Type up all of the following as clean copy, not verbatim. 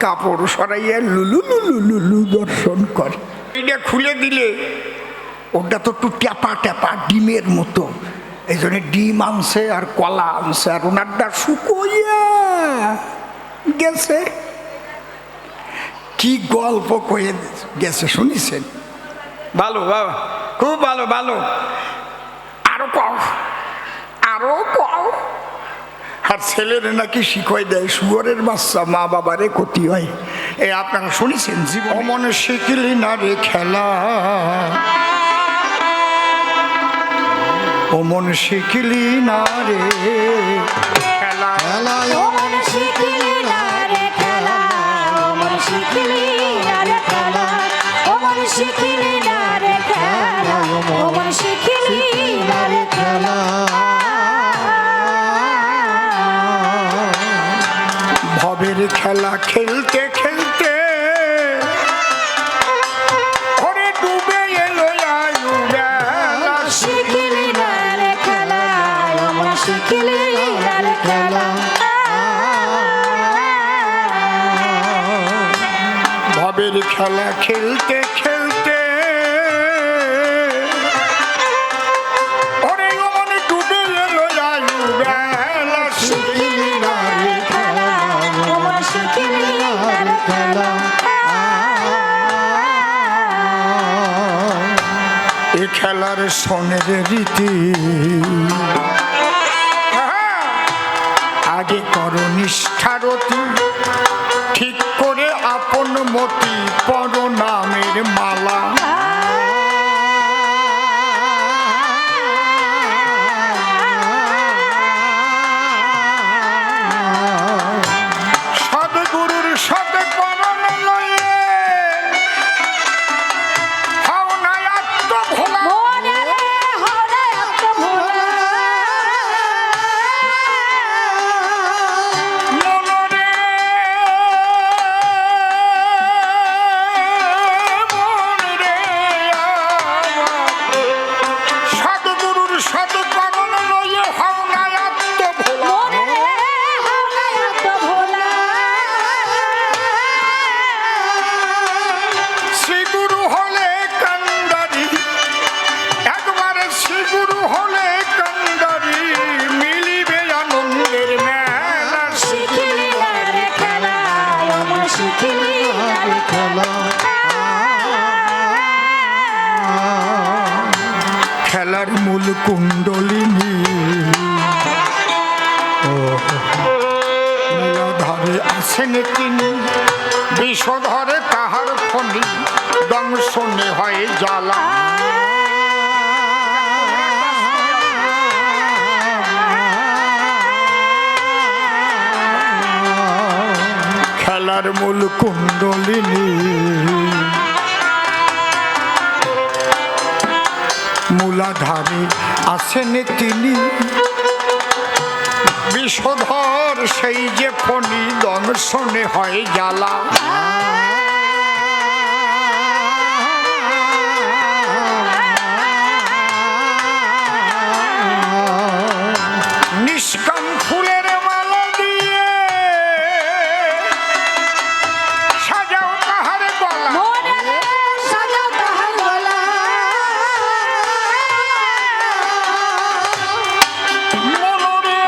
কাপড় সরাইয়া লুলু লুলু লুলু দর্শন করে। এটা খুলে দিলে ওটা তো একটু ট্যাপা ট্যাপা ডিমের মতো, এই জন্য ডিম আনছে আর কলা আনছে, আর ওনারটা শুকোইয়া গেছে। কি গল্প কয়ে গেছে শুনেছেন? ভালো বাবা, খুব ভালো ভালো, আরো কও আরো কও। আর ছেলেরা নাকি শিখাই দেয় শুয়োরের বাচ্চা মা বাবারে ক্ষতি হয়। এই আপনারা শুনেছেন? জীবন মনে শিখলি না রে খেলা, ও মন শিখলি না রে খেলা, ও মন শিখলি না রে খেলা, ও মন শিখলি না রে খেলা, ও মন শিখলি না রে খেলা, ও মন শিখলি না রে খেলা। ভবের খেলা খেলতে খেলতে ওরে ডুবে এলো আয়ু বেলা, শিখলি না রে খেলা, ও মন শিখলি না রে খেলা। ভবের খেলা খেলতে খেলতে ওরে মনে ডুবে এলো আয়ু বেলা, শিখলি না রে খেলা, ও মন শিখলি না রে খেলা। এ খেলার সনের রীতি আগে করো নিষ্ঠারতি, ঠিক করে আপন মতি পর নামের মালা। সদ্গুরুর সৎকরণ লয়ে হও না আত্মভোলা, মনে হরে আত্মভোলা, মনরে মনরে সদ্গুরুর সৎকরণ লয়ে হও না আত্মভোলা, মনে হরে আত্মভোলা। শ্রীগুরু হলে কান্দারি, একবারে শ্রীগুরু হলে কান্দারি, মিলিবে আনন্দের মেলা। শিখলি না রে খেলা, ও মন শিখলি না রে খেলা। খেলার মূল কুণ্ডলিনী মূলাধারে আসেন তিনি, বিষধরে তাহার ফণি দংশনে হয় জ্বালা। খেলার মূল কুণ্ডলিনী মূলাধারে আসেন তিনি, বিষধর সেই যে ফণি দংশনে হয় জ্বালা। নিষ্কাম ফুলের মালা দিয়ে সাজাও তাহার গলা, মনে সাজাও তাহার গলা, মনরে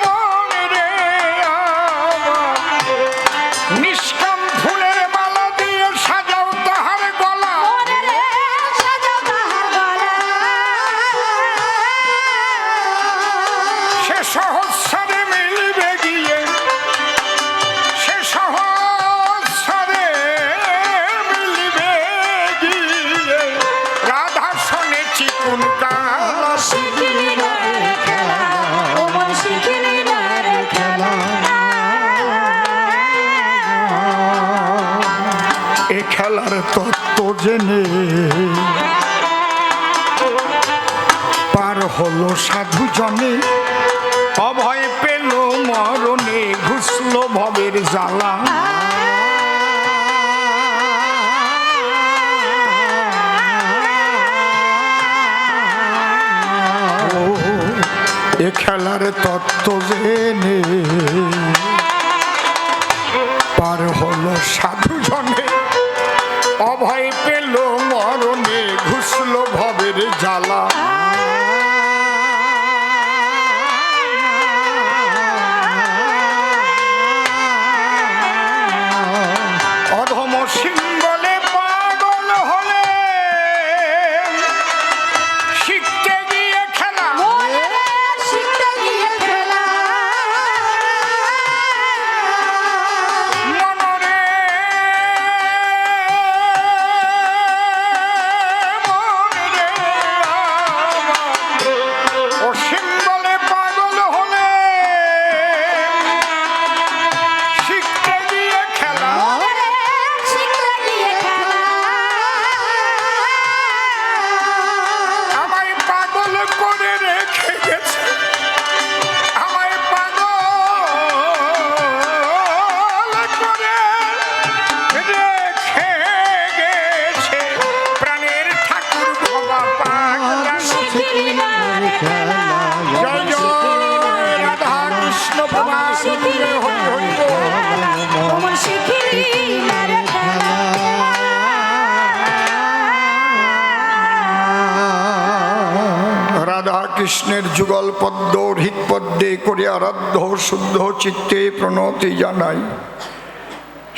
মনরে নিষ্কাম ফুলের মালা দিয়ে সাজাও তাহার গলা। মনে সাজাও তাহার গলা। সে সহস্রে মিলবে গিয়ে, সে সহস্রে মিলবে গিয়ে, রাধা শোনে চিকুন কালা। শিখলি না রে খেলা, ও মন শিখলি না রে খেলা। এ খেলার তত্ত্ব জেনে পার হলো সাধু জনে, অভয় পেল মরণে, ঘুষল ভবের জ্বালা। এ খেলার তত্ত্ব সত্য জেনে পার হলো সাধু জনে, অভয় পেল মরণে, ঘুষল ভবের জ্বালা। অধম সিংবলে পাগল হলে, শিখতে গিয়ে খেলা, শিখতে গিয়ে খেলা, মনরে ও সিংবলে পাগল হলে, শিখতে গিয়ে খেলা, শিখতে গিয়ে খেলা, আমায় পাগল করে রেখে গেছে, আমায় পাগল করে রেখে গেছে প্রাণের ঠাকুর ভবা পাগলা। শিখলি না রে খেলা, জয় জয় রাধা কৃষ্ণ প্রভা হরি হরি বল। ওমন শিখলি না রে খেলা। রাধা কৃষ্ণের যুগল পদ্ম হৃদ পদ্মে করে আরাধ্য শুদ্ধ চিত্তে প্রণতি জানাই।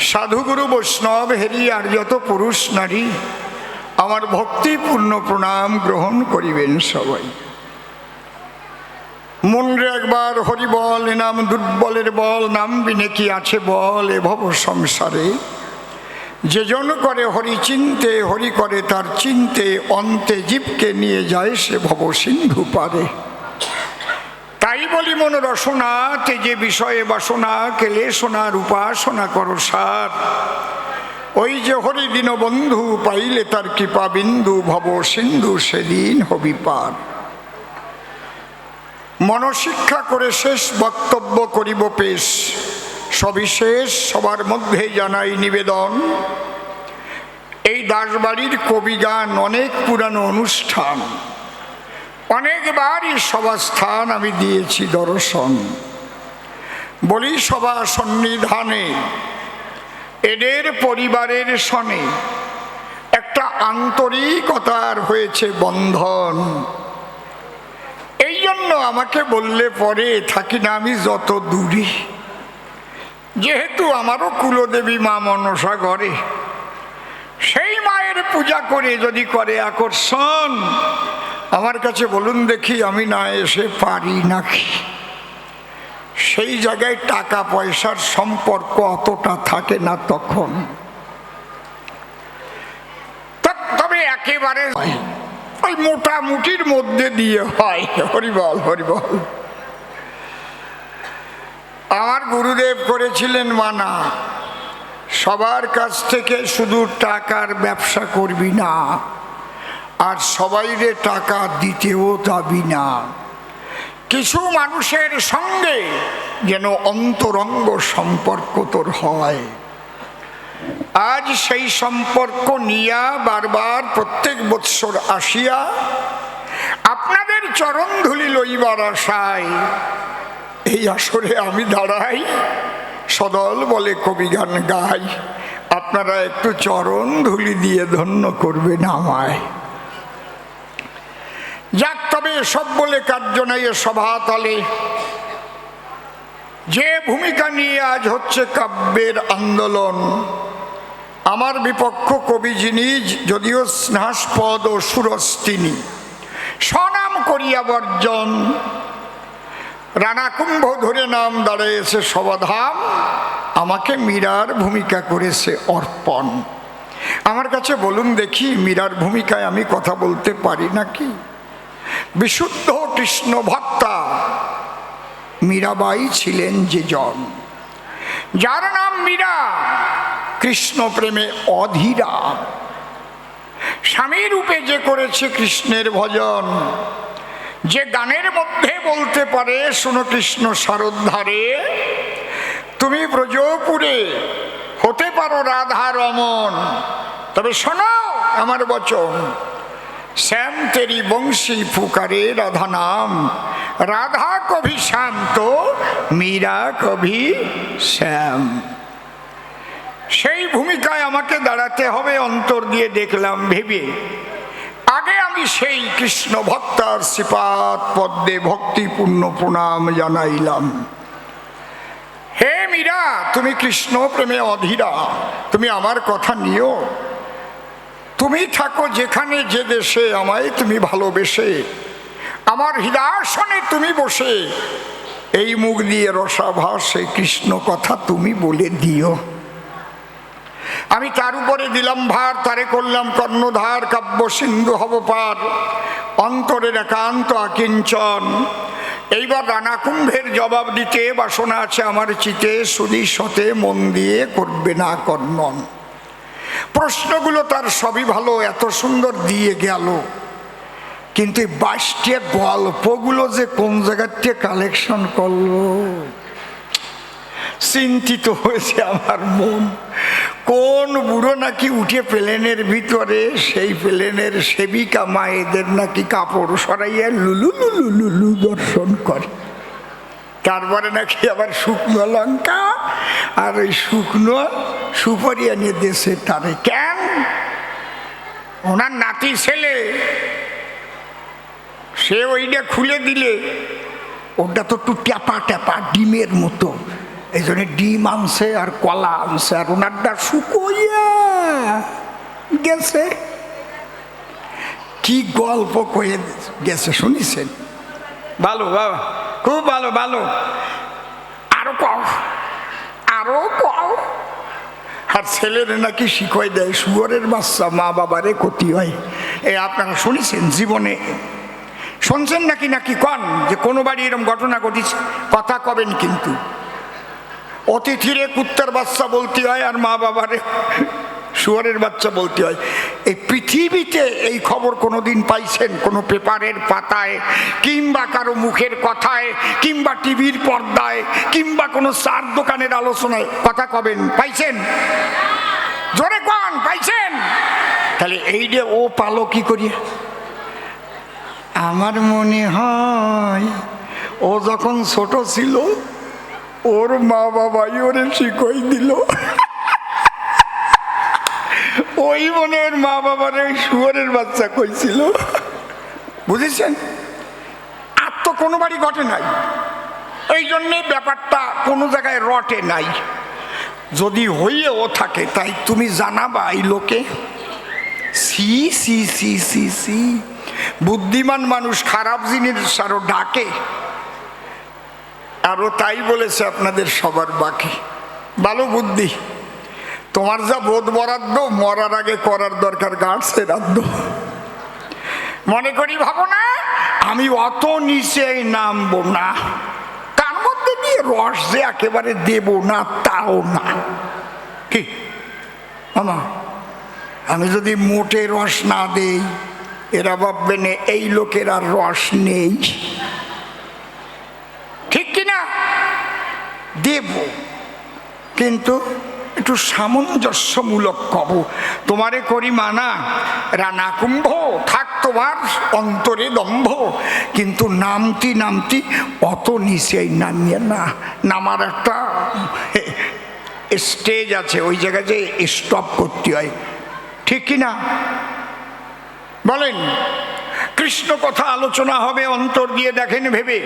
সাধুগুরু বৈষ্ণব হেরি আর যত পুরুষ নারী আমার ভক্তিপূর্ণ প্রণাম গ্রহণ করিবেন সবাই। মনরে একবার হরি বল, এ নাম দুর্বলের বল, নাম বিনে কি আছে বল এ ভব সংসারে। যে জন করে হরি চিনতে, হরি করে তার চিনতে, অন্তে জীবকে নিয়ে যায় সে ভব সিন্ধু পারে। তাই বলি মন রসনা তেজে বিষয়ে বাসনা, কেলে সোনার উপাসনা করো সার। ওই যে হরি দীন বন্ধু পাইলে তার কৃপা বিন্দু, ভব সিন্ধু সেদিন হবি পার। মনশিক্ষা করে শেষ বক্তব্য করিব পেশ, সবিশেষ সবার মধ্যে জানাই নিবেদন। এই দাসবাড়ির কবি গান অনেক পুরানো অনুষ্ঠান, অনেকবারই সভাস্থান আমি দিয়েছি দর্শন। বলি সভা সন্নিধানে এদের পরিবারের সনে একটা আন্তরিকতার হয়েছে বন্ধন। এই জন্য আমাকে বললে পরে থাকি না আমি যত দূরে, যেহেতু আমারও কুলদেবী মা মনসা ঘরে, সেই মায়ের পূজা করে যদি করে আকর্ষণ, আমার কাছে বলুন দেখি আমি না এসে পারি নাকি। সেই জায়গায় টাকা পয়সার সম্পর্ক অতটা থাকে না তখন। তবে একেবারে ওই মোটামুটির মধ্যে দিয়ে হয়। হরিবল হরিবল। আমার গুরুদেব করেছিলেন মানা, সবার কাছ থেকে শুধু টাকার ব্যবসা করবি না, আর সবাইরে টাকা দিতেও যাবি না। কিছু মানুষের সঙ্গে যেন অন্তরঙ্গ সম্পর্ক তোর হয়। আজ সেই সম্পর্ক নিয়া বারবার প্রত্যেক বৎসর আসিয়া আপনাদের চরণ ধুলি লইবার আশায় এই আসরে আমি দাঁড়াই, সদল বলে কবি গান গাই। আপনারা একটু চরণ ধুলি দিয়ে ধন্য করবেন আমায়। যাক, তবে সব বলে কার্য নাই এ সভাতলে। যে ভূমিকা নিয়ে আজ হচ্ছে কাব্যের আন্দোলন, আমার বিপক্ষ কবি যিনি, যদিও স্নেহাস্পদ ও সুরস তিনি, স্বনাম করিয়া বর্জন। রানা কুম্ভ ধরে নাম দাঁড়িয়েছে সবাধাম, আমাকে মীরার ভূমিকা করেছে অর্পণ। আমার কাছে বলুন দেখি, মীরার ভূমিকায় আমি কথা বলতে পারি নাকি? বিশুদ্ধ কৃষ্ণ ভক্তা মীরাবাই ছিলেন যে জন, যার নাম মীরা, কৃষ্ণ প্রেমে অধীরা। স্বামী রূপে যে করেছে কৃষ্ণের ভজন, যে গানের মধ্যে বলতে পারে শোনো কৃষ্ণ সারোদ্ধারে, তুমি ব্রজপুরে হতে পারো রাধা রমন, তবে শোনো আমার বচন। শ্যাম তেরি বংশী পুকারে রাধা নাম, রাধা কভি শ্যাম তো মীরা কভি শ্যাম। সেই ভূমিকায় আমাকে দাঁড়াতে হবে। অন্তর দিয়ে দেখলাম ভেবে, আগে আমি সেই কৃষ্ণ ভক্তার শ্রীপাদ পদ্মে ভক্তিপূর্ণ প্রণাম জানাইলাম। হে মীরা, তুমি কৃষ্ণ প্রেমে অধীরা, তুমি আমার কথা নিও। তুমি থাকো যেখানে যে দেশে, আমায় তুমি ভালোবেসে, আমার হৃদয়াসনে তুমি বসে, এই মুখ দিয়ে রসাভাসে কৃষ্ণ কথা তুমি বলে দিও। আমি তার উপরে দিলাম ভার, তারে করলাম কর্ণধার, কাব্য সিন্ধু হব পার, অন্তরের একান্ত আকিঞ্চন। এইবার রানা কুম্ভের জবাব দিতে বাসনা আছে আমার চিতে, সুধী সতে মন দিয়ে করবে না কর্ণন। প্রশ্নগুলো তার সবই ভালো, এত সুন্দর দিয়ে গেল, কিন্তু 22টি গল্পগুলো যে কোন জায়গার থেকে কালেকশন করলো, চিন্তিত হয়েছে আমার মন। কোন বুড়ো নাকি উঠে প্লেনের ভিতরে, সেই প্লেনের সেবিকা মায়েদের নাকি কাপড় সরাইয়া লুলু লুলু লুলু দর্শন করে, তারপরে নাকি আবার শুকনো লঙ্কা আর ওই শুকনো সুপারি এনে দেশে তারে। কেন? ওনার নাতি ছেলে, সে ওইটা খুলে দিলে ওটা তো একটু ট্যাপা ট্যাপা ডিমের মতো, এই জন্য ডিম আনছে আর কলা আনছে, আর ওনারটা শুকোইয়া গেছে। কি গল্প কয়ে গেছে শুনিছেন? ভালো বাবা, খুব ভালো ভালো, আরো কও আরো কও। আর ছেলেরা নাকি শিখাই দেয়, শুয়োরের বাচ্চা মা বাবারে ক্ষতি হয়। এই আপনারা শুনেছেন জীবনে, শুনছেন নাকি নাকি কন যে কোনো বাড়ি এরকম ঘটনা ঘটিছে? কথা কবেন কিন্তু। অতিথিরে কুত্তার বাচ্চা বলতে হয়, আর মা বাবারে শুয়োরের বাচ্চা বলতে হয়। এই পৃথিবীতে এই খবর কোনোদিন পাইছেন? কোনো পেপারের পাতায়, কিংবা কারো মুখের কথায়, কিংবা টিভির পর্দায়, কিংবা কোনো চার দোকানের আলোচনায়? কথা কবেন, পাইছেন? জোরে কন, পাইছেন? তাহলে এই যে ও পালো কি করি? আমার মনে হয় ও যখন ছোট ছিল ওর মা বাবাই ওরে শিখাই দিল। ওই মনে ওর মা বাবার ওই শুয়োরের বাচ্চা কইছিল, বুঝেছেন? আর তো কোনো বাড়ি ঘটে নাই, এই জন্যে ব্যাপারটা কোনো জায়গায় রটে নাই। যদি হইয়েও থাকে তাই তুমি জানাবা এই লোকে। সি সি সি সি সি, বুদ্ধিমান মানুষ খারাপ জিনিস আরো ডাকে, আরো তাই বলেছে আপনাদের সবার বাকি। ভালো বুদ্ধি, তোমার যা বোধ বরাদ্দ, মরার আগে করার দরকার গাছ রাদ্দ। মনে করি ভাবো না আমি অত নিচে নামবো না, তার মধ্যে দিয়ে রস যে একেবারে দেব না তাও না। কি মামা, আমি যদি মোটে রস না দেই এরা ভাববে না এই লোকের আর রস নেই, ঠিক কিনা? দেব, কিন্তু একটু সামঞ্জস্যমূলক কব। তোমারে করি মানা রানা কুম্ভ, থাক তোমার অন্তরে দম্ভ, কিন্তু নামতি নামতি অত নিচেই নামিয়ে না। নামার একটা স্টেজ আছে, ওই জায়গায় যে স্টপ করতে হয়, ঠিক কিনা বলেন? কৃষ্ণ কথা আলোচনা হবে, অন্তর দিয়ে দেখেন ভেবে।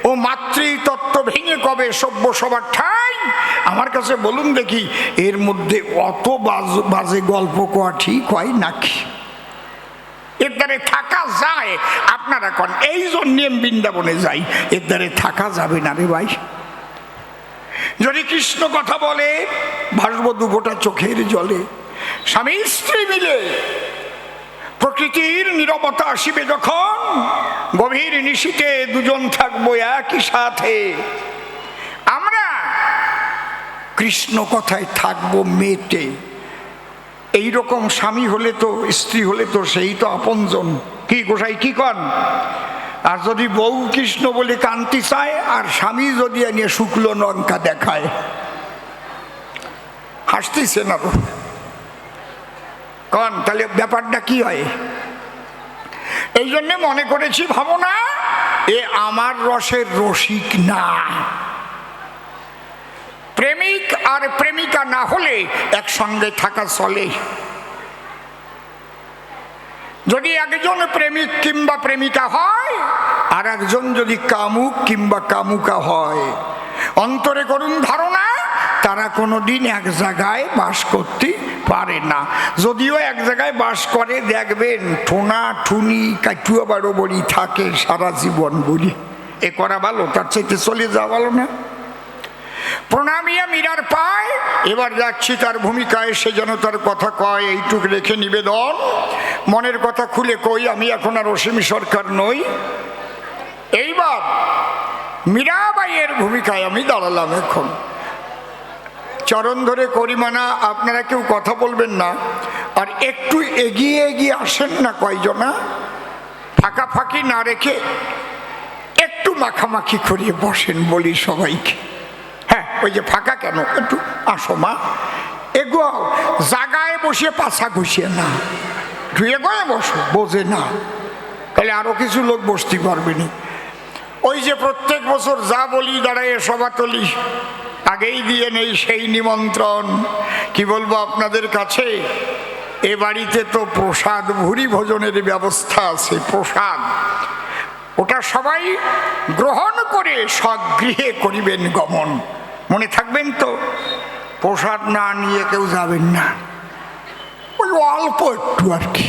ও মাতৃতত্ত্ব ভেঙে কবে সভ্য সবার ঠাই? আমার কাছে বলুন দেখি, এর মধ্যে অত বাজে গল্প কোয়া ঠিক হয় নাকি? এর দ্বারে থাকা যায়? আপনারা কন, এই জন্য বৃন্দাবনে যাই, এর দ্বারে থাকা যাবে না রে ভাই। যদি কৃষ্ণ কথা বলে ভাসব দুফোঁটা চোখের জলে। স্বামী স্ত্রী মিলে প্রকৃতির নীরবতা আসিবে যখন, গভীর নিশীতে দুজন থাকবো একই সাথে। আমরা কৃষ্ণ কথায় থাকবো মেতে। এইরকম স্বামী হলে তো, স্ত্রী হলে তো সেই তো আপনজন। কি গোসাই কি কন? আর যদি বউ কৃষ্ণ বলে কান্তি চায়, আর স্বামী যদি এনে শুক্লো লঙ্কা দেখায়, হাসতেছে না কন? তাহলে ব্যাপারটা কি হয়? এই জন্যে মনে করেছি ভাবো না এ আমার রসের রসিক না। প্রেমিক আর প্রেমিকা না হলে একসঙ্গে থাকা চলে। যদি একজন প্রেমিক কিংবা প্রেমিকা হয় আর একজন যদি কামুক কিংবা কামুকা হয়, অন্তরে করুন ধারণা তারা কোনোদিন এক জায়গায় বাস করতে পারে না। যদিও এক জায়গায় বাস করে দেখবেন ঠোনা ঠুনি কাটুয়া বারো বড়ি থাকে সারা জীবন বলি। এ করা ভালো, তার চাইতে চলে যাওয়া ভালো না? প্রণামিয়া মীরার পায়। এবার যাচ্ছি তার ভূমিকায়, সে যেন তার কথা কয় এইটুক রেখে নিবেদন, মনের কথা খুলে কই, আমি এখন আর অসীমী সরকার নই। এইবার মীরাবাইয়ের ভূমিকায় আমি দাঁড়ালাম। এখন চরণ ধরে করিমানা, আপনারা কেউ কথা বলবেন না, আর একটু এগিয়ে এগিয়ে আসেন না কয়জনা, ফাঁকাফাঁকি না রেখে একটু মাখামাখি করিয়ে বসেন বলি সবাইকে। হ্যাঁ, ওই যে ফাঁকা কেন, একটু আসো মা, এগো জাগায় বসিয়ে পাছা ঘুষিয়ে না, ধুয়ে গয়ে বসো, বোঝে না, তাহলে আরো কিছু লোক বসতে পারবে না। ওই যে প্রত্যেক বছর যা বলি দাঁড়ায় সভাতলি, আগেই দিয়ে নেই সেই নিমন্ত্রণ। কি বলবো আপনাদের কাছে, এ বাড়িতে তো প্রসাদ ভুরি ভোজনের ব্যবস্থা আছে, প্রসাদ ওটা সবাই গ্রহণ করে স্বগৃহে করিবেন গমন। মনে থাকবেন তো, প্রসাদ না নিয়ে কেউ যাবেন না, ওই অল্প একটু আর কি।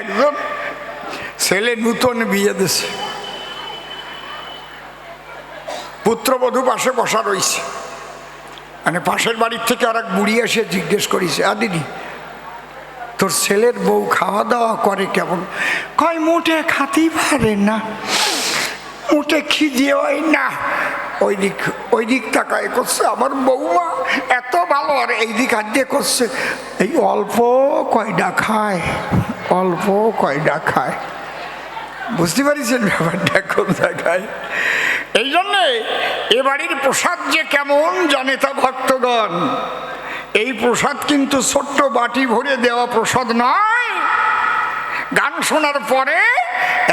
একজন ছেলে নূতন বিয়ে দিছে, পুত্রবধূ পাশে বসা রয়েছে, মানে পাশের বাড়ির থেকে আর এক বুড়ি এসে জিজ্ঞেস করেছে, দিদি তোর ছেলের বউ খাওয়া দাওয়া করে কেমন? কয় মোটে খাতেই পারে না, মোটে খিদিয়ে হয় না। ওই দিক তাকায় করছে, আমার বউমা এত ভালো, আর এই দিক হাত দিয়ে করছে, এই অল্প কয়টা খায়, অল্প কয়টা খায়। বুঝতে পারিছেন ব্যাপারটা কোন জায়গায়? এই জন্যে এ বাড়ির প্রসাদ যে কেমন জানে তা ভক্তগণ। এই প্রসাদ কিন্তু ছোট্ট বাটি ভরে দেওয়া প্রসাদ নয়। গান শোনার পরে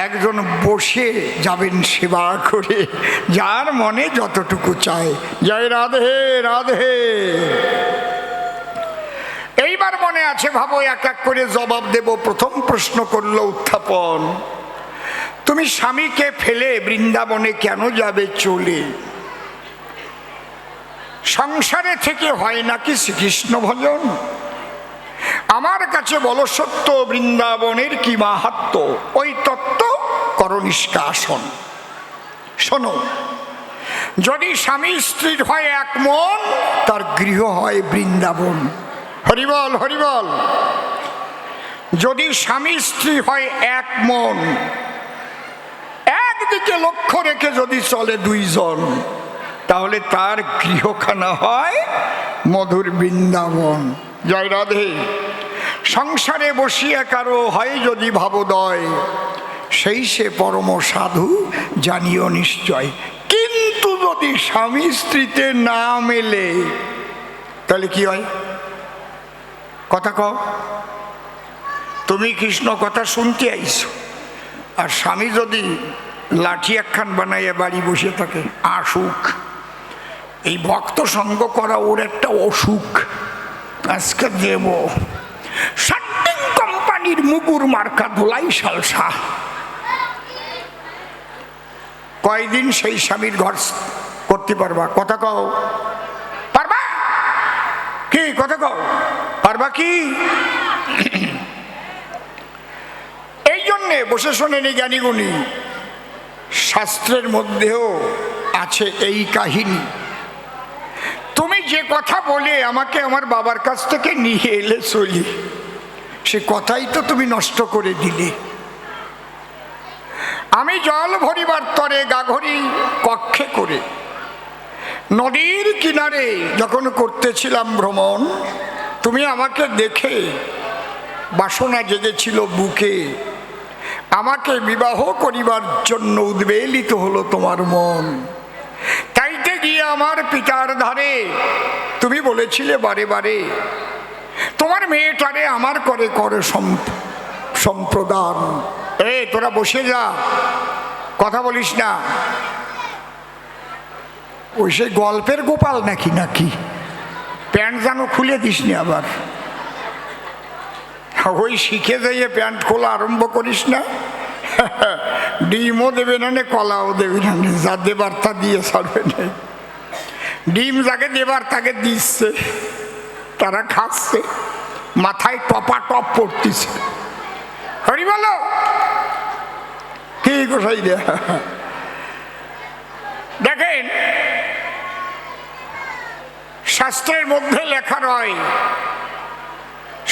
একজন বসে যাবেন সেবা করে, যার মনে যতটুকু চায়। জয় রাধে রাধে। এইবার মনে আছে, ভাবো এক এক করে জবাব দেব। প্রথম প্রশ্ন করলো উত্থাপন, তুমি স্বামীকে ফেলে বৃন্দাবনে কেন যাবে চলে? সংসারে থেকে হয় নাকি শ্রীকৃষ্ণ ভজন? আমার কাছে বলো সত্য, বৃন্দাবনের কি মাহাত্ম, ওই তত্ত্ব কর নিষ্কাশন। শোনো, যদি স্বামী স্ত্রীর হয় এক মন, তার গৃহ হয় বৃন্দাবন। হরিবল হরিবল। যদি স্বামী স্ত্রী হয় এক মন, একদিকে লক্ষ্য রেখে যদি চলে দুইজন, তাহলে তার গৃহখানা হয় মধুর বৃন্দাবন। জয় রাধে। সংসারে বসিয়া কারো হয় যদি ভাবোদয়, সেই সে পরম সাধু জানিও নিশ্চয়। কিন্তু যদি স্বামী স্ত্রীতে না মেলে, তাহলে কি হয়? কথা কও। তুমি কৃষ্ণ কথা শুনতে আইছো, আর স্বামী যদি লাঠি একখান বানাইয়া বাড়ি বসে থাকে, আসুক। এই ভক্ত সঙ্গ করা ওর একটা অসুখ। আজকে দেব শান্তিং কোম্পানির মুগুর মার্কা ধোলাই সালসা। কয়দিন সেই স্বামীর ঘর করতে পারবা? কথা কও, পারবা কি? কথা কও, পারবা কি? এই জন্যে বসে শোনেন এই জ্ঞানীগুণী, শাস্ত্রের মধ্যেও আছে এই কাহিনী। তুমি যে কথা বলে আমাকে আমার বাবার কাছ থেকে নিয়ে এলে চলি, সে কথাই তো তুমি নষ্ট করে দিলে। আমি জল ভরিবার তরে গাঘরি কক্ষে করে নদীর কিনারে যখন করতেছিলাম ভ্রমণ, তুমি আমাকে দেখে বাসনা জেগেছিল বুকে, আমাকে বিবাহ করিবার জন্য উদ্বেলিত হলো তোমার মন। তাইতে গিয়ে আমার পিতার ধারে তুমি বলেছিলে বারে বারে, তোমার মেয়েটারে আমার করে করে সম্প্রদান। এই তোরা বসে যা, কথা বলিস না। ওই সেই গল্পের গোপাল নাকি নাকি প্যান্ট যেন খুলে দিস নি আবার। ওই শিখে যাইয়ে প্যান্ট খোলা আরম্ভ করিস না। ডিমও দেবে না, কলাও দেবে না, যা দেবার তা দিয়ে ছাড়বে না। ডিম যাকে দেবার তাকে দিচ্ছে, তারা খাচ্ছে, মাথায় টপা টপ পড়তেছে। হরি বলো কি গোসাই দে। দেখেন শাস্ত্রের মধ্যে লেখা রয়,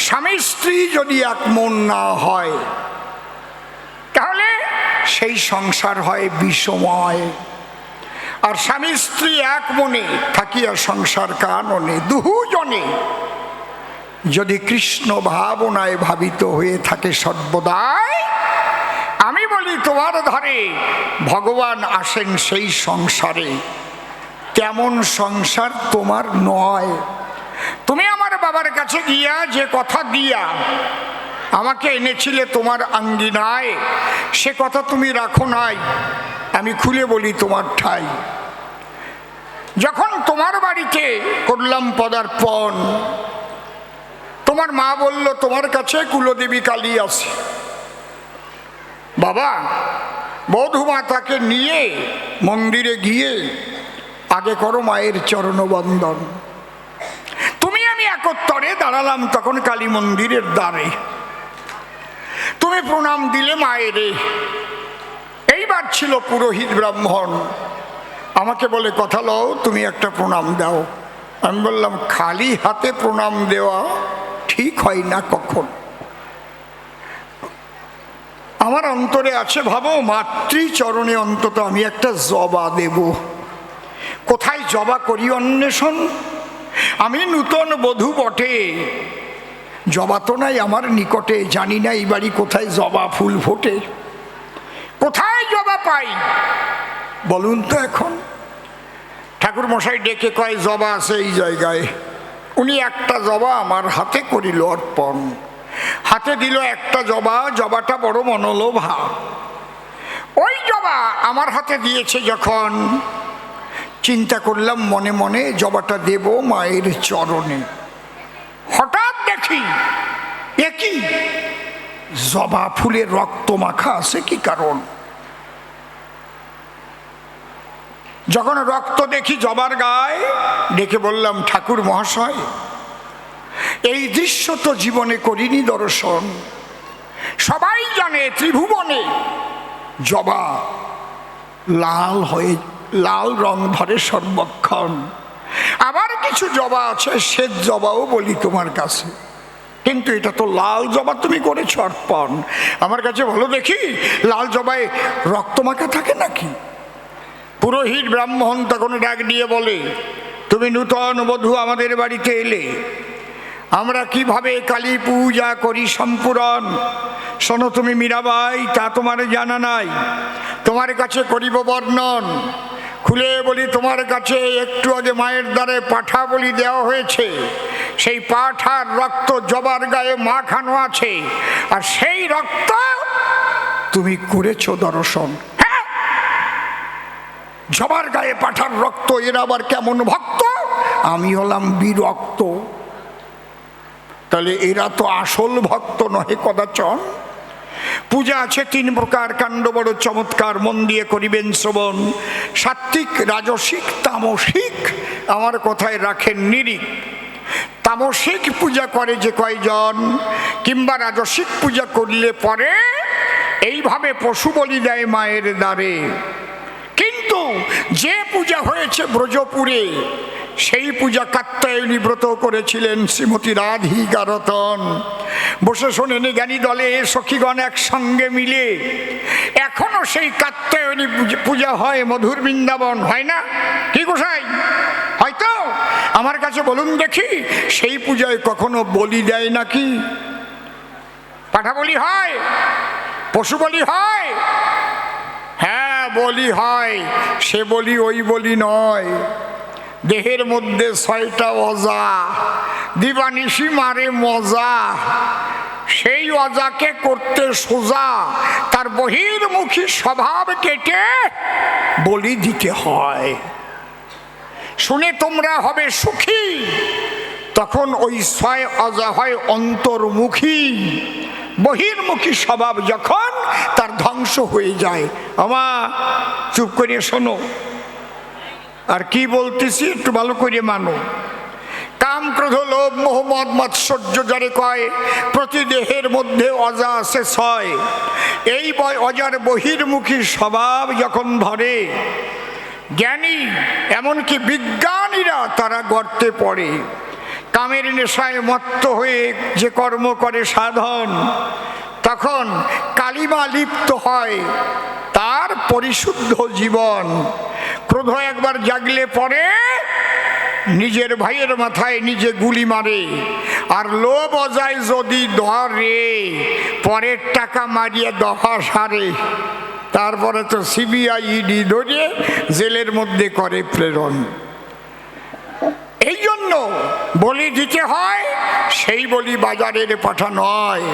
স্বামী স্ত্রী যদি এক মন না হয় তাহলে সেই সংসার হয় বিষময়। আর স্বামী স্ত্রী এক মনে থাকিয়া সংসার কাননে দুজনে যদি কৃষ্ণ ভাবনায় ভাবিত হয়ে থাকে সর্বদাই, আমি বলি তোমার ধরে ভগবান আসেন সেই সংসারে। তেমন সংসার তোমার নয়। তুমি আমার বাবার কাছে গিয়া যে কথা দিয়া আমাকে এনেছিলে তোমার আঙ্গিনায়, সে কথা তুমি রাখো নাই। আমি খুলে বলি তোমার ঠাই। যখন তোমার বাড়িতে করলাম পদার্পণ, তোমার মা বলল তোমার কাছে কুলদেবী কালী আছে। বাবা বধূ মাতাকে নিয়ে মন্দিরে গিয়ে আগে করো মায়ের চরণবন্দন। তুমি আমি একত্তরে দাঁড়ালাম তখন কালী মন্দিরের দ্বারে। তুমি প্রণাম দিলে মায়েরে। এইবার ছিল পুরোহিত ব্রাহ্মণ, আমাকে বলে কথা লও তুমি একটা প্রণাম দাও। আমি বললাম খালি হাতে প্রণাম দেওয়া ঠিক হয় না কখন। আমার অন্তরে আছে ভাবো মাতৃচরণে অন্তত আমি একটা জবা দেব। কোথায় জবা করি অন্বেষণ? আমি নূতন বধূ বটে, জবা তো নাই আমার নিকটে, জানি না এই বাড়ি কোথায় জবা ফুল ফোটে। কোথায় জবা পাই বলুন তো এখন? ঠাকুর মশাই ডেকে কয় জবা আছে এই জায়গায়। উনি একটা জবা আমার হাতে করিল অর্পণ। হাতে দিল একটা জবা, জবাটা বড় মনোলোভা। ওই জবা আমার হাতে দিয়েছে যখন, চিন্তা করলাম মনে মনে জবাটা দেব মায়ের চরণে। হঠাৎ দেখি একই জবা ফুলের রক্ত মাখা আছে, কি কারণ? যখন রক্ত দেখি জবার গায়ে, ডেকে বললাম ঠাকুর মহাশয় এই দৃশ্য তো জীবনে করিনি দর্শন। সবাই জানে ত্রিভুবনে জবা লাল হয়ে লাল রং ধরে সর্বক্ষণ। আবার কিছু জবা আছে শ্বেত জবাও বলি তোমার কাছে, কিন্তু এটা তো লাল জবা তুমি করেছো অর্পণ। আমার কাছে বলো দেখি লাল জবায় রক্ত মাখা থাকে নাকি? পুরোহিত ব্রাহ্মণ তখন ডাক দিয়ে বলে তুমি নূতন বধূ আমাদের বাড়িতে এলে, আমরা কিভাবে কালী পূজা করি সম্পূরণ শোনো তুমি মীরাবাই, তা তোমার জানা নাই। তোমার কাছে করিব বর্ণন। খুলে বলি তোমার কাছে একটু আগে মায়ের দ্বারে পাঠা বলি দেওয়া হয়েছে। সেই পাঠার রক্ত জবার গায়ে মাখানো আছে, আর সেই রক্ত তুমি করেছো দর্শন। জবার গায়ে পাঠার রক্ত, এরা আবার কেমন ভক্ত? আমি হলাম বিরক্ত। তাহলে এরা তো আসল ভক্ত নহে কদাচন। পূজা আছে 3 প্রকার, কাণ্ড বড় চমৎকার, মন দিয়ে করিবেন শ্রবণ। সাত্ত্বিক, রাজসিক, তামসিক। আমার কথায় রাখেন নিরিখ। তামসিক পূজা করে যে কয়জন, কিংবা রাজসিক পূজা করলে পরে এইভাবে পশু বলি দেয় মায়ের দ্বারে। কিন্তু যে পূজা হয়েছে ব্রজপুরে, সেই পূজা কাত্যায়নী ব্রত করেছিলেন শ্রীমতী রাধিকা রতন। বসে শোনেন জ্ঞানী দলে সখীগণ একসঙ্গে মিলে। এখনো সেই কাত্যায়নী পূজা হয় মধুর বৃন্দাবন, হয় না কি গোসাই? হয়তো আমার কাছে বলুন দেখি সেই পূজায় কখনো বলি দেয় নাকি? পাঠা বলি হয়, পশু বলি হয়? হ্যাঁ বলি হয়। সে বলি ওই বলি নয়। দেহের মধ্যে 6টা অজা, দিবানিশি মারে মজা। সেই অজাকে করতে সোজা তার বহির্মুখী স্বভাব কেটে বলি দিতে হয়। শুনে তোমরা হবে সুখী, তখন ওই ছয় অজা হয় অন্তর্মুখী। বহির্মুখী স্বভাব যখন তার ধ্বংস হয়ে যায়। আমা চুপ করে শোনো, আর কি বলতেছি একটু ভালো করে মানো। কাম, ক্রোধ, লোভ, মোহ, মদ, মাৎসর্য যারে কয়, প্রতি দেহের মধ্যে অজা আছে ছয়। এই অজার বহির্মুখী স্বভাব যখন ধরে, জ্ঞানী এমনকি বিজ্ঞানীরা তারা গর্তে পড়ে। কামের নেশায় মত্ত হয়ে যে কর্ম করে সাধন, তখন কালিমা লিপ্ত হয় তার পরিশুদ্ধ জীবন। ক্রোধ একবার জাগলে পরে নিজের ভাইয়ের মাথায় নিজে গুলি মারে। আর লোভ অজায় যদি ধরে, পরের টাকা মারিয়ে দফা সারে। তারপরে তো সিবিআই ইডি ধরে জেলের মধ্যে করে প্রেরণ। এই জন্য বলি দিতে হয়, সেই বলি বাজারের পাঠা নয়।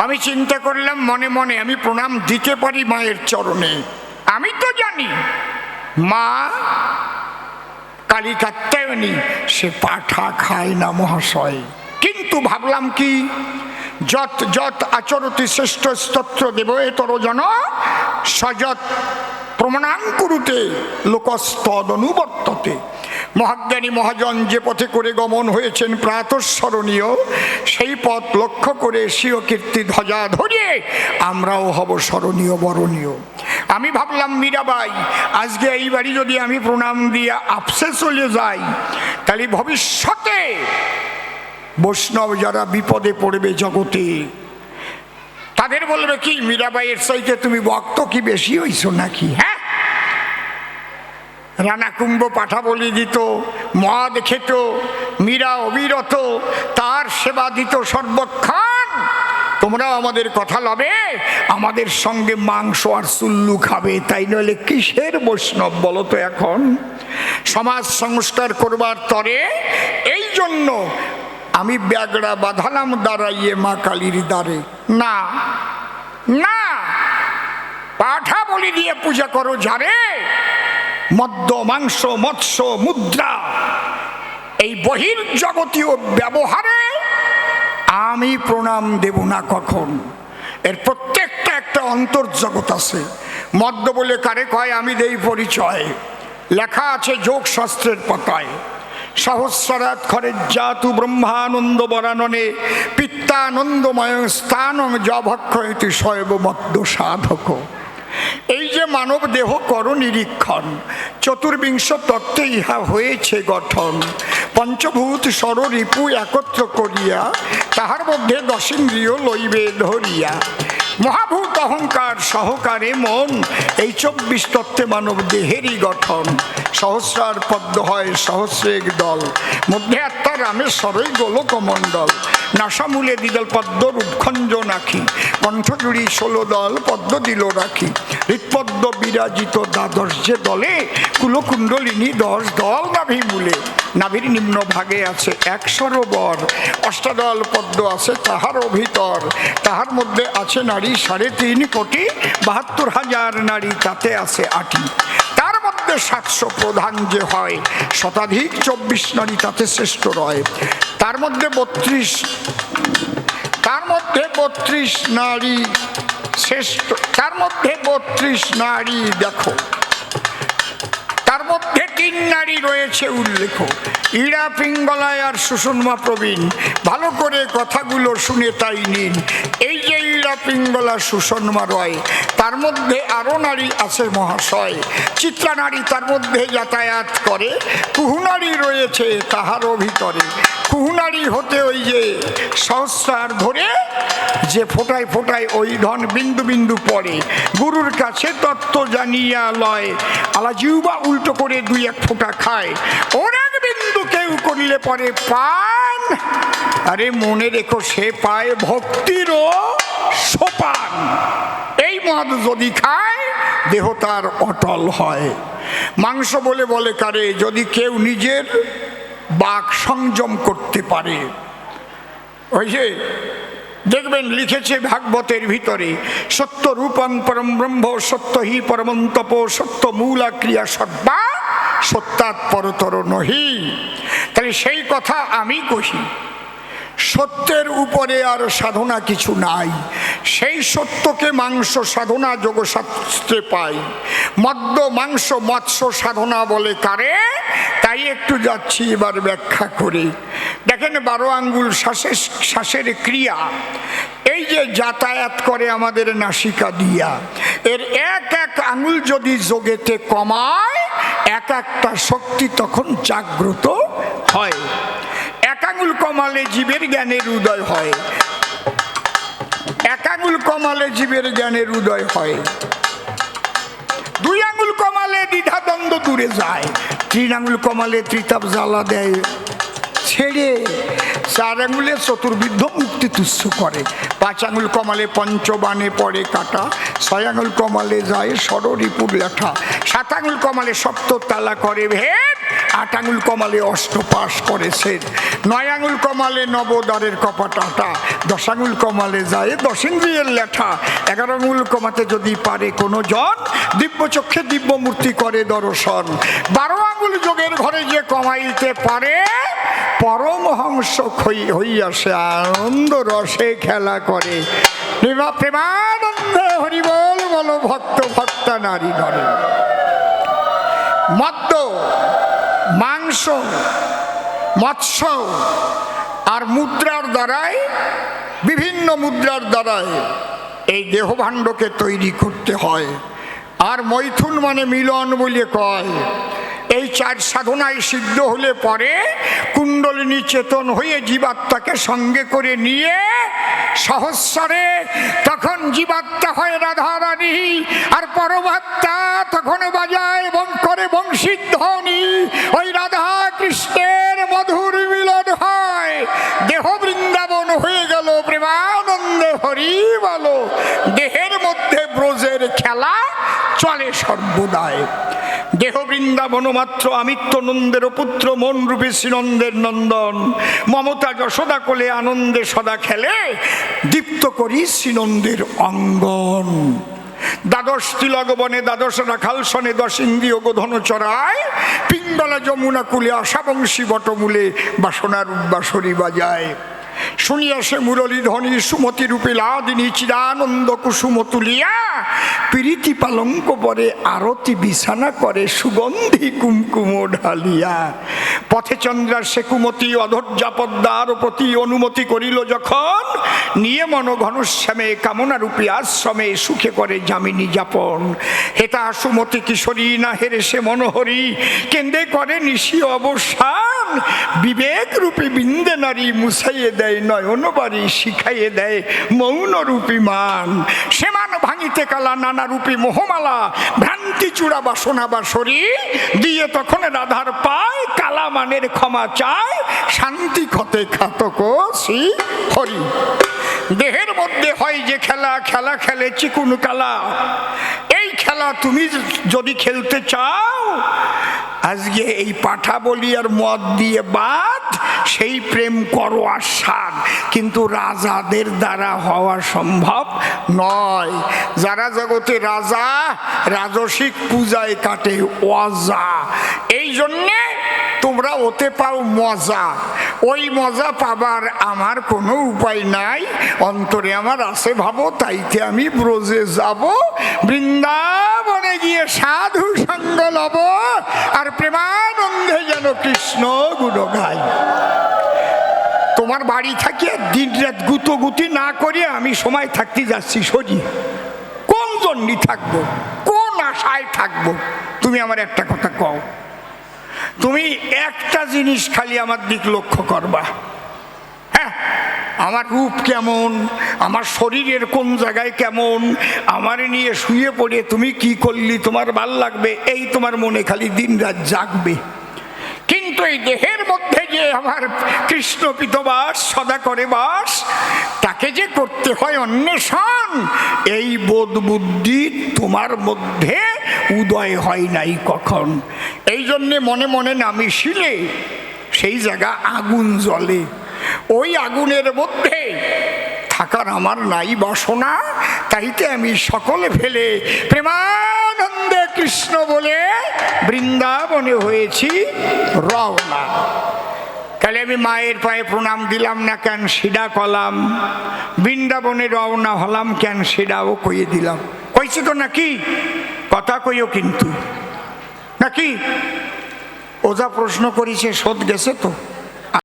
আমি চিন্তা করলাম মনে মনে, আমি প্রণাম দিতে পারি মায়ের চরণে। আমি তো জানি মা কালী কাত্যায়নী, সে পাঠা খায় না মহাশয়। কিন্তু ভাবলাম কি, যত যত আচরতি শ্রেষ্ঠ স্তোত্র দেব এতর জন সযৎ প্রমাণাঙ্কুরুতে লোকস্তদনুবর্ততে। মহাজ্ঞানী মহাজন যে পথে করে গমন হয়েছেন প্রাতঃস্মরণীয়, সেই পথ লক্ষ্য করে স্বীয় কীর্তি ধ্বজা ধরিয়ে আমরাও হব স্মরণীয় বরণীয়। আমি ভাবলাম মীরাবাই, আজকে এই বাড়ি যদি আমি প্রণাম দিয়ে আপসে চলে যাই, তাহলে ভবিষ্যতে বৈষ্ণব যারা বিপদে পড়বে জগতে, তাদের বলবে কি, মীরাবাইয়ের চাইতে তুমি ভক্ত কি বেশি হইছো নাকি? হ্যাঁ, রানা কুম্ভ পাঠা বলি দিত, মদ খেত, মীরা অবিরত তার সেবা দিত সর্বক্ষণ। তোমরাও আমাদের কথা লবে, আমাদের সঙ্গে মাংস আর চুল্লু খাবে, তাই নইলে কিসের বৈষ্ণব বলো তো? এখন সমাজ সংস্কার করবার তরে এই জন্য আমি ব্যাগড়া বাঁধালাম দাঁড়াইয়ে মা কালীর দ্বারে। না না, পাঠা বলি দিয়ে পূজা করো যারে, মদ্য, মাংস, মৎস্য, মুদ্রা, এই বহির্জগতীয় ব্যবহারে আমি প্রণাম দেব না কখন। এর প্রত্যেকটা একটা অন্তর্জগৎ আছে। মদ্য বলে কারে কয় আমি দেই পরিচয়, লেখা আছে যোগ শাস্ত্রের পাতায়। সহস্রাৎ খরের জাতু ব্রহ্মানন্দ বরাননে পিত্তানন্দময় স্থানং জভক্ষয়তি শৈব মদ্য সাধক। এই যে মানব দেহ কর নিরীক্ষণ, চতুর্বিংশ তত্ত্বে ইহা হয়েছে গঠন। পঞ্চভূত সর রিপু একত্র করিয়া, তাহার মধ্যে দশেন্দ্রিয় লইবে ধরিয়া। মহাভূত অহংকার সহকারে মন, এই 24 তত্ত্বে মানব দেহেরই গঠন। সহস্রার পদ্ম হয় সহস্রেক দল, মধ্যে আত্মা রামেশ্বরই গোলকমণ্ডল। নাসামূলে দিদল পদ্ম রূপখঞ্জ নাখি, কণ্ঠজুড়ি 16 দল পদ্ম দিল রাখি। হৃৎপদ্ম বিরাজিত দ্বাদশ যে দলে, কুলকুণ্ডলিনী 10 দল নাভি মূলে। নাভির নিম্ন ভাগে আছে 1 সরোবর, অষ্টাদল পদ্ম আছে তাহারও ভিতর। তাহার মধ্যে আছে নারী 3.5 কোটি, 72,000 নারী তাতে আছে 8টি। তার মধ্যে 700 প্রধান যে হয়, শতাধিক 24 নারী তাতে শ্রেষ্ঠ রয়। তার মধ্যে 32 নারী শ্রেষ্ঠ, তার মধ্যে 32 নারী দেখো, তার মধ্যে 3 নারী রয়েছে উল্লেখ, ইড়া, পিঙ্গলায় আর সুষুম্না প্রবীণ। ভালো করে কথাগুলো শুনে তাই নিন। এই যে ইড়া, পিঙ্গলা, সুষুম্না রয়, তার মধ্যে আরো নারী আছে মহাশয়। চিত্রা নারী তার মধ্যে যাতায়াত করে, কুহুনারী রয়েছে তাহারও ভিতরে। কুহুনারী হতে ওই যে সহস্রার ধরে যে ফোটায় ফোটায় ওই ধন বিন্দু বিন্দু পড়ে, গুরুর কাছে তত্ত্ব জানিয়া লয়। আলা জিহ্বা উল্টো করে 2-1 ফোঁটা খায়, ওর এক বিন্দু কেউ করিলে পরে পান। আরে মনে রেখো, সে পায় ভক্তিরও সোপান। এই মদ যদি খায়, দেহ তার অটল হয়। মাংস বলে বলে কারে, যদি কেউ নিজের বাক সংযম করতে পারে। ওই যে দেখবেন লিখেছে ভাগবতের ভিতরে, সত্য রূপং পরম ব্রহ্ম সত্য হি পরমন্তপ সত্য মূলা ক্রিয়া সর্বা সত্যাৎ পরতর নহি। তাহলে সেই কথা আমি কহি, সত্যের উপরে আর সাধনা কিছু নাই। সেই সত্যকে মাংস সাধনা যোগশাস্ত্রে পাই। মদ্য মাংস মৎস্য সাধনা বলে কারে, তাই একটু যাচ্ছি এবার ব্যাখ্যা করে। দেখেন 12 আঙ্গুল শ্বাসের ক্রিয়া, এই যে যাতায়াত করে আমাদের নাসিকা দিয়া, এর এক এক আঙ্গুল যদি যোগেতে কমায়, এক একটা শক্তি তখন জাগ্রত হয়। এক আঙ্গুল কমালে জীবের জ্ঞানের উদয় হয়, এক আঙ্গুল কমালে জীবের জ্ঞানের উদয় হয়। 2 আঙ্গুল কমালে দ্বিধাদ্বন্দ্ব দূরে যায়, 3 আঙ্গুল কমালে ত্রিতাপ জ্বালা দেয় ছেড়ে, 4 আঙ্গুলে চতুর্বিধ মুক্তি তুচ্ছ করে, 5 আঙ্গুল কমালে পঞ্চবাণে পড়ে কাটা, 6 আঙ্গুল কমালে যায় ষড়রিপুর লেঠা, 7 আঙ্গুল কমালে সপ্ততালা করে ভেদ, 8 আঙ্গুল কমালে অষ্টপাশ করেছে, 9 আঙ্গুল কমালে নবদ্বারের কপাট আটা, 10 আঙ্গুল কমালে যায় 10 ইন্দ্রিয়ের লেঠা, 11 আঙ্গুল কমাতে যদি পারে কোনো জন, দিব্য চক্ষে দিব্য মূর্তি করে দর্শন। 12 আঙ্গুল যোগের ঘরে যে কমাইতে পারে, পরমহংস হইয়াছে আনন্দ রসে খেলা করে। প্রেমানন্দে হরিবল বলো ভক্ত ভক্তা নারী ধরে। মদ্য মাংস মৎস্য আর মুদ্রার দ্বারাই, বিভিন্ন মুদ্রার দ্বারাই এই দেহভাণ্ডকে তৈরি করতে হয়। আর মৈথুন মানে মিলন বলে কয়। এই 4 সাধনায় সিদ্ধ হলে পরে কুণ্ডলিনী চেতন হয়ে জীবাত্মাকে সঙ্গে করে নিয়ে সহস্রে তখন জীবাত্মা হয় রাধারানী, আর পরমাত্মা তখন বাজায় করে বংশীধ্বনি। ওই রাধা কৃষ্ণের মধুর মিলন হয়, দেহ বৃন্দাবন হয়ে গেল প্রেমানন্দে হরি বলো। দেহের মধ্যে ব্রজের খেলা চলে সর্বদাই। দেহ বৃন্দাবন মাত্র আমিত্ব নন্দের পুত্র, মন রূপে শ্রীনন্দের নন্দন, মমতা যশোদা কোলে আনন্দে সদা খেলে, দীপ্ত করি শ্রীনন্দের অঙ্গন। 12 তিলক বনে 12 রাখাল সনে, 10 ইন্দ্রিয় গোধন চড়ায়, পিঙ্গলা যমুনা কুলে আশাবংশী বটমূলে বাসনার উদ্বাসরী বাজায়। শুনিয়া সে মুরলী ধ্বনি সুমতি রূপে লাদিনী চিদানন্দ কুসুম তুলিয়া, প্রীতি পালঙ্ক পরে আরতি বিছানা করে সুগন্ধি কুমকুম ঢালিয়া। পথে চন্দ্রার সে কুমতি অধৈর্যা পদ্মার প্রতি অনুমতি করিল যখন, নিয়ে মন ঘনশ্যামে কামনা রূপী আশ্রমে সুখে করে যামিনী যাপন। হেতা সুমতি কিশোরী না হেরে সে মনোহরি, কেন্দ্রে করে নিশি অবসান, বিবেক রূপী বিন্দে নারী মুছাইয়ে দেয় নয়ন বাড়ি, শিখাইয়ে দেয় মৌন রূপী মান। সে মান ভাঙিতে কালা নানা রূপী মোহমালা, ভ্রান্তি চূড়া বাসনা বাসরি দিয়ে তখন রাধার পায়, কালা মানের ক্ষমা চায়, শান্তি ক্ষতে খাতক শ্রী হরি। দেহের মধ্যে হয় যে খেলা, খেলা খেলে চিকুন কালা। এই খেলা তুমি যদি খেলতে চাও, আজকে এই পাঠা বলি আর মদ দিয়ে বাদ, সেই প্রেম করো আস্বাদ, কিন্তু রাজাদের দ্বারা হওয়া সম্ভব নয়। যারা জগতে রাজা, রাজসিক পূজায় কাটে ওয়াজা। এই জন্যে তোমরা ওতে পাও মজা, ওই মজা পাবার আমার কোনো উপায় নাই। অন্তরে আমার আছে ভাবো, তাইতে আমি ব্রজে যাব, বৃন্দাবনে গিয়ে সাধু সঙ্গ লব, আর প্রেমানন্দে যেন কৃষ্ণ গুণ গাই। তোমার বাড়ি থাকিয়ে দিন রাত গুতোগুতি না করে আমি সময় থাকতে যাচ্ছি সজি, কোন জন্য থাকবো, কোন আশায় থাকবো? তুমি আমার একটা কথা কও। তুমি একটা জিনিস খালি আমার দিক লক্ষ্য করবা, হ্যাঁ, আমার রূপ কেমন, আমার শরীরের কোন জায়গায় কেমন, আমার নিয়ে শুয়ে পড়ে তুমি কি করলি, তোমার ভাল লাগবে, এই তোমার মনে খালি দিন রাত জাগবে। কিন্তু এই দেহের মধ্যে যে আমার কৃষ্ণ পিতবাস সদা করে বাস, তাকে যে করতে হয় অন্বেষণ, এই বোধ বুদ্ধি তোমার মধ্যে উদয় হয় নাই কখন। এই জন্যে মনে মনে নামিছিলে সেই জায়গা আগুন জ্বলে। ওই আগুনের মধ্যে থাকা থাকার আমার নাই বাসনা, তাইতে আমি সকলে ফেলে প্রেমানন্দে কৃষ্ণ বলে বৃন্দাবনে হয়েছি রওনা। তাহলে আমি মায়ের পায়ে প্রণাম দিলাম না কেন, সেটা কলাম। বৃন্দাবনে রওনা হলাম কেন, সেটাও কইয়ে দিলাম। কইছি তো নাকি? কথা কইও কিন্তু নাকি? ওজা প্রশ্ন করিছে, শোধ গেছে তো।